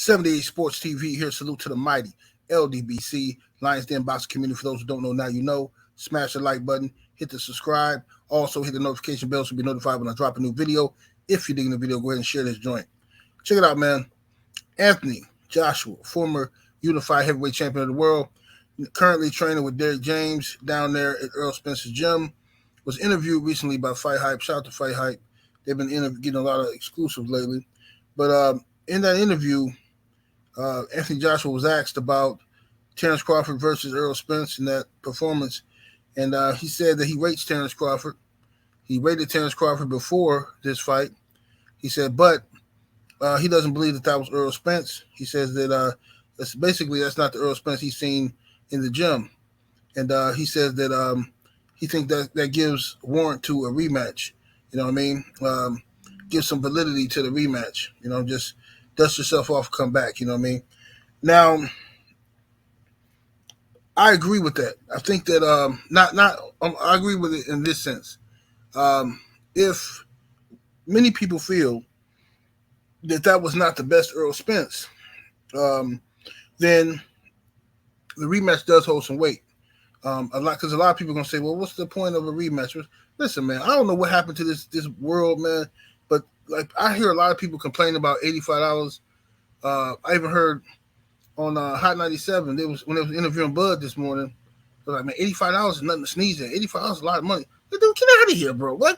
78 Sports TV here. Salute to the mighty ldbc Lions Den Boxing community. For those who don't know, now you know. Smash the like button, hit the subscribe, also hit the notification bell so you'll be notified when I drop a new video. If you're digging the video, go ahead and share this joint. Check it out, man. Anthony Joshua, former unified heavyweight champion of the world, currently training with Derrick James down there at Errol Spence's gym, was interviewed recently by Fight Hype. Shout out to Fight Hype. They've been getting a lot of exclusives lately. But in that interview, Anthony Joshua was asked about Terence Crawford versus Errol Spence in that performance. And he said that he rates Terence Crawford. He rated Terence Crawford before this fight. He said, but he doesn't believe that was Errol Spence. He says that that's not the Errol Spence he's seen in the gym. And he says that he thinks that gives warrant to a rematch. You know what I mean? Give some validity to the rematch. You know, just dust yourself off, come back. You know what I mean? Now, I agree with that. I think that I agree with it in this sense. If many people feel that was not the best Errol Spence, then the rematch does hold some weight. Because a lot of people are gonna say, "Well, what's the point of a rematch?" Listen, man, I don't know what happened to this world, man, but like I hear a lot of people complain about $85. I even heard on Hot 97, when they was interviewing Bud this morning, they was like, man, $85 is nothing to sneeze at. $85 is a lot of money. Like, dude, get out of here, bro. Like,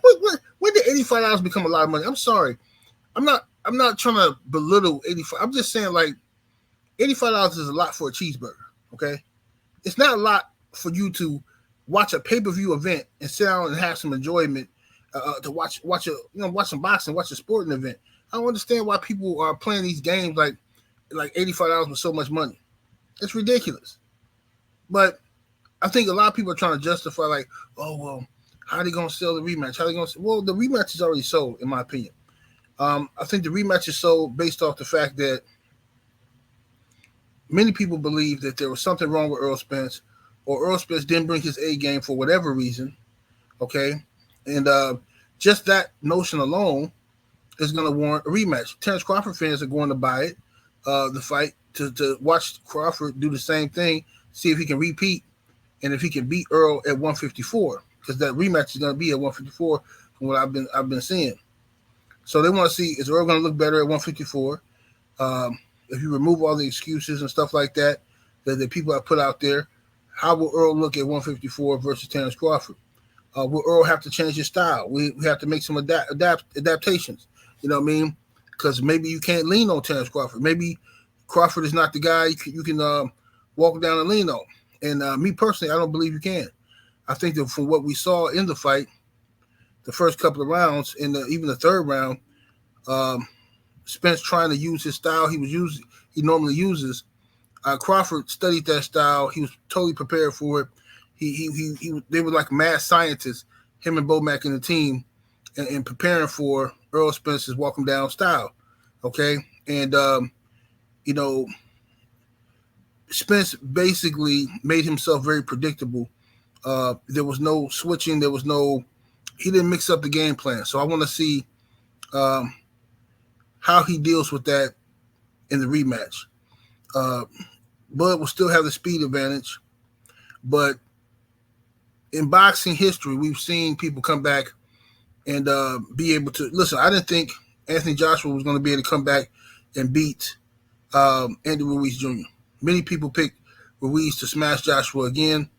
when did $85 become a lot of money? I'm sorry. I'm not trying to belittle 85. I'm just saying, like, $85 is a lot for a cheeseburger, okay? It's not a lot for you to watch a pay-per-view event and sit down and have some enjoyment to watch some boxing, watch a sporting event. I don't understand why people are playing these games like $85 was so much money. It's ridiculous. But I think a lot of people are trying to justify, like, oh, well, how are they going to sell the rematch? Well, the rematch is already sold, in my opinion. I think the rematch is sold based off the fact that many people believe that there was something wrong with Errol Spence, or Errol Spence didn't bring his A game for whatever reason, okay? And just that notion alone is going to warrant a rematch. Terence Crawford fans are going to buy it. The fight to watch Crawford do the same thing, see if he can repeat, and if he can beat Earl at 154, because that rematch is going to be at 154 from what I've been seeing. So they want to see, is Earl going to look better at 154? If you remove all the excuses and stuff like that that people have put out there, how will Earl look at 154 versus Terence Crawford? Will Earl have to change his style? We have to make some adaptations. You know what I mean? Because maybe you can't lean on Terence Crawford. Maybe Crawford is not the guy you can walk down and lean on. And me personally, I don't believe you can. I think that from what we saw in the fight, the first couple of rounds, and even the third round, Spence trying to use his style he normally uses. Crawford studied that style. He was totally prepared for it. They were like mad scientists, him and Bomac and the team, and preparing for Errol Spence's walk him down style. Okay. And, Spence basically made himself very predictable. There was no switching. He didn't mix up the game plan. So I want to see how he deals with that in the rematch. Bud will still have the speed advantage, but in boxing history, we've seen people come back and be able to listen. I didn't think Anthony Joshua was going to be able to come back and beat Andy Ruiz Jr. Many people picked Ruiz to smash Joshua again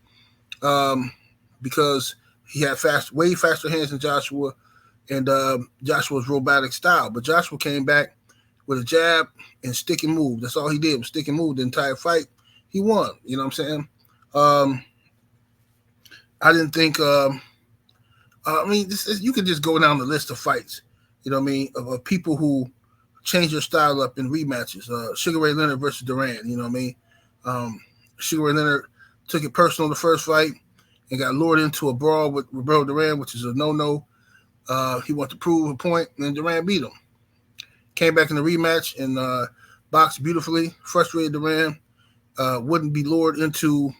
because he had way faster hands than Joshua, and Joshua's robotic style. But Joshua came back with a jab and stick and move. That's all he did was stick and move the entire fight. He won. You know what I'm saying? I didn't think. You could just go down the list of fights. You know what I mean? Of people who change their style up in rematches. Sugar Ray Leonard versus Duran. You know what I mean? Sugar Ray Leonard took it personal the first fight and got lured into a brawl with Roberto Duran, which is a no-no. He wanted to prove a point, and then Duran beat him. Came back in the rematch and boxed beautifully. Frustrated Duran. Wouldn't be lured into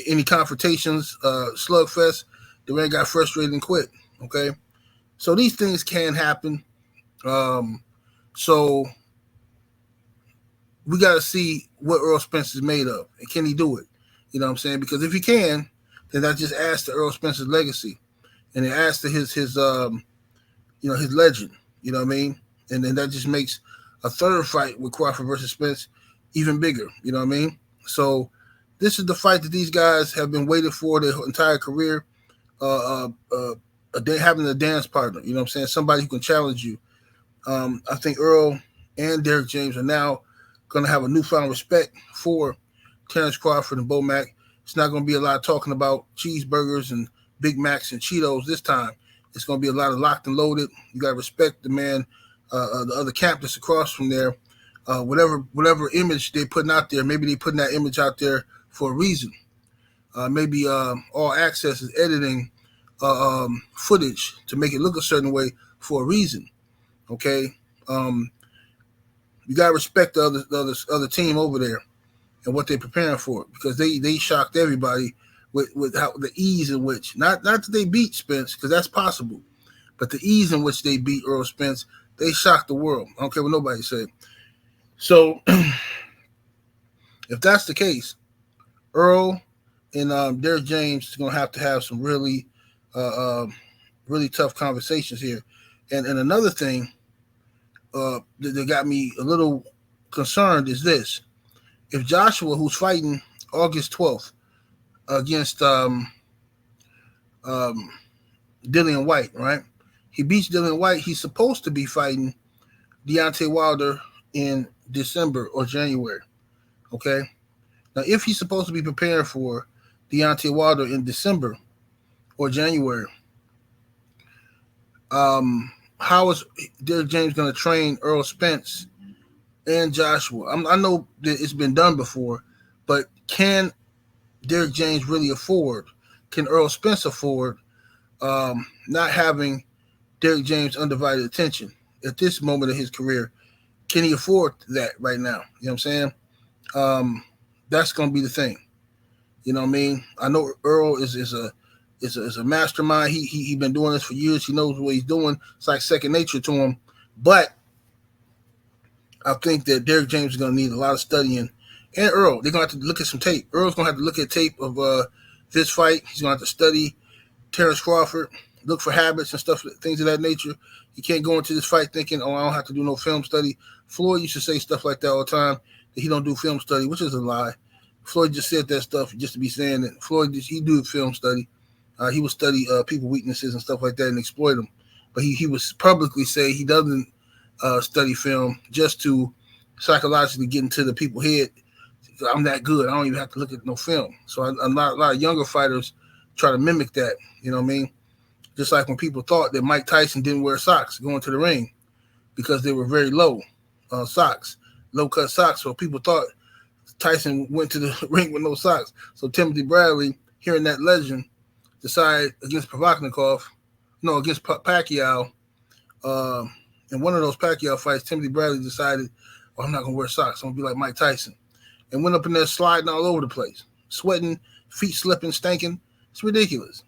any confrontations, slugfest. Duran got frustrated and quit. Okay, so these things can happen. So we got to see what Errol Spence is made of, and can he do it? You know what I'm saying? Because if he can, then that just adds to Errol Spence's legacy, and it adds to his his legend. You know what I mean? And then that just makes a third fight with Crawford versus Spence even bigger. You know what I mean? So this is the fight that these guys have been waiting for their entire career. Having a dance partner. You know what I'm saying? Somebody who can challenge you. I think Errol and Derrick James are now going to have a newfound respect for Terence Crawford and Bo Mack. It's not going to be a lot of talking about cheeseburgers and Big Macs and Cheetos this time. It's going to be a lot of locked and loaded. You got to respect the man, the other camp that's across from there. Whatever image they're putting out there, maybe they're putting that image out there for a reason. Maybe All Access is editing footage to make it look a certain way for a reason. Okay, you gotta respect the other team over there and what they're preparing for, because they shocked everybody with how the ease in which not that they beat Spence, because that's possible, but the ease in which they beat Errol Spence, they shocked the world. I don't care what nobody said. So if that's the case, Earl and Derrick James is gonna have to have some really tough conversations here. And another thing that got me a little concerned is this. If Joshua, who's fighting August 12th against Dillian White, right? He beats Dillian White. He's supposed to be fighting Deontay Wilder in December or January, okay? Now, if he's supposed to be preparing for Deontay Wilder in December or January, how is Derrick James going to train Errol Spence and Joshua? I know that it's been done before, but can Derrick James really afford? Can Errol Spence afford not having Derrick James' undivided attention at this moment of his career? Can he afford that right now? You know what I'm saying? That's going to be the thing. You know what I mean? I know Earl is a mastermind. He been doing this for years. He knows what he's doing. It's like second nature to him. But I think that Derrick James is going to need a lot of studying. And Earl, they're going to have to look at some tape. Earl's going to have to look at tape of this fight. He's going to have to study Terence Crawford, look for habits and stuff, things of that nature. You can't go into this fight thinking, oh, I don't have to do no film study. Floyd used to say stuff like that all the time, that he don't do film study, which is a lie. Floyd just said that stuff just to be saying that. Floyd, he do film study. He would study people weaknesses and stuff like that and exploit them. But he would publicly say he doesn't study film just to psychologically get into the people's head. I'm that good. I don't even have to look at no film. So a lot of younger fighters try to mimic that. You know what I mean? Just like when people thought that Mike Tyson didn't wear socks going to the ring because they were very low socks, low-cut socks. So people thought Tyson went to the ring with no socks. So Timothy Bradley, hearing that legend, decided against against Pacquiao. In one of those Pacquiao fights, Timothy Bradley decided, I'm not going to wear socks. I'm going to be like Mike Tyson. And went up in there sliding all over the place, sweating, feet slipping, stinking. It's ridiculous.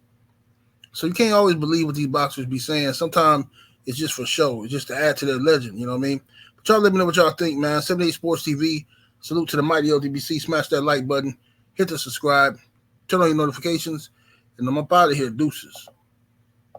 So you can't always believe what these boxers be saying. Sometimes it's just for show. It's just to add to their legend. You know what I mean? But y'all let me know what y'all think, man. 78 Sports TV. Salute to the mighty ldbc. Smash that like button. Hit the subscribe. Turn on your notifications. And I'm up out of here. Deuces.